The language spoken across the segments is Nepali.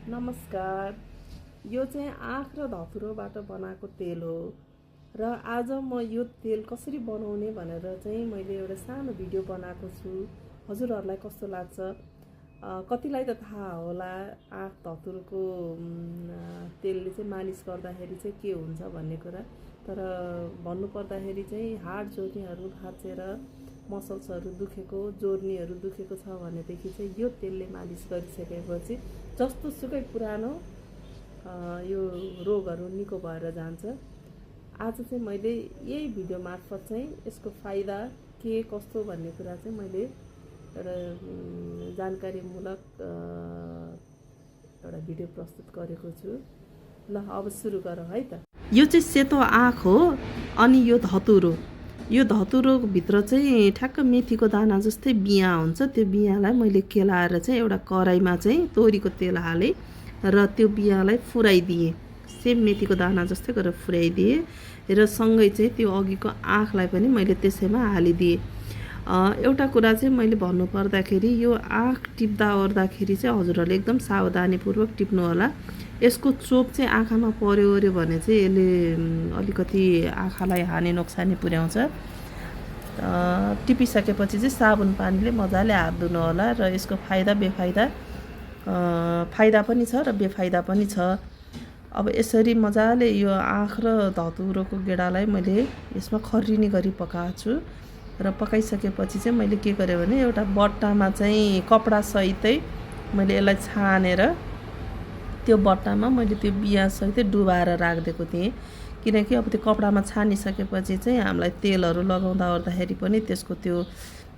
नमस्कार। यो चाहिँ आँख र धतुरोबाट बनाएको तेल हो र आज म यो तेल कसरी बनाउने भनेर चाहिँ मैले एउटा सानो भिडियो बनाएको छु। हजुरहरूलाई कस्तो लाग्छ? कतिलाई त थाहा होला आँख धतुरोको तेलले चाहिँ मालिस गर्दाखेरि चाहिँ के हुन्छ भन्ने कुरा। तर भन्नुपर्दाखेरि चाहिँ हाड जोर्नीहरू भाँचेर मसल्सहरू दुखेको जोर्नीहरू दुखेको छ भनेदेखि चाहिँ यो तेलले मालिस गरिसकेपछि जस्तो सुकै पुरानो यो रोगहरू निको भएर जान्छ। आज चाहिँ मैले यही भिडियो मार्फत चाहिँ यसको फाइदा के कस्तो भन्ने कुरा चाहिँ मैले एउटा जानकारीमूलक एउटा भिडियो प्रस्तुत गरेको छु। ल अब सुरु गरौँ है त। यो चाहिँ सेतो आँख हो अनि यो धतुरो। यो धतुरोभित्र चाहिँ ठ्याक्क मेथीको दाना जस्तै बिया हुन्छ। त्यो बियालाई मैले केलाएर चाहिँ एउटा कराईमा चाहिँ तोरीको तेल हालेँ र त्यो बियालाई फुराइदिएँ। सेम मेथीको दाना जस्तै गरेर फुराइदिएँ र सँगै चाहिँ त्यो अघिको आँखलाई पनि मैले त्यसैमा हालिदिएँ। एउटा कुरा चाहिँ मैले भन्नु पर्दाखेरि यो आँख टिप्दा ओर्दाखेरि चाहिँ हजुरहरूले एकदम सावधानीपूर्वक टिप्नु होला। यसको चोप चाहिँ आँखामा पर्यो भने चाहिँ यसले अलिकति आँखालाई हानि नोक्सानी पुर्याउँछ। टिपिसकेपछि चाहिँ साबुन पानीले मजाले हात धुनु होला र यसको फाइदा बेफाइदा फाइदा पनि छ र बेफाइदा पनि छ। अब यसरी मजाले यो आँख र धतुरोको गेडालाई मैले यसमा खर्रिनी गरी पकाएको छु र पकाइसकेपछि चाहिँ मैले के गरेँ भने एउटा बट्टामा चाहिँ कपडा सहितै मैले यसलाई छानेर त्यो बट्टामा मैले त्यो बिया सहितै डुबाएर राखिदिएको थिएँ। किनकि अब त्यो कपडामा छानिसकेपछि चाहिँ हामीलाई तेलहरू लगाउँदा ओर्दाखेरि पनि त्यसको त्यो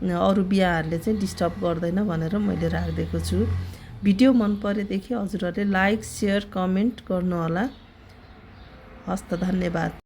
अरू बियाहरूले चाहिँ डिस्टर्ब गर्दैन भनेर मैले राखिदिएको छु। भिडियो मन परेदेखि हजुरहरूले लाइक, सेयर, कमेन्ट गर्नु होला। हस्त, धन्यवाद।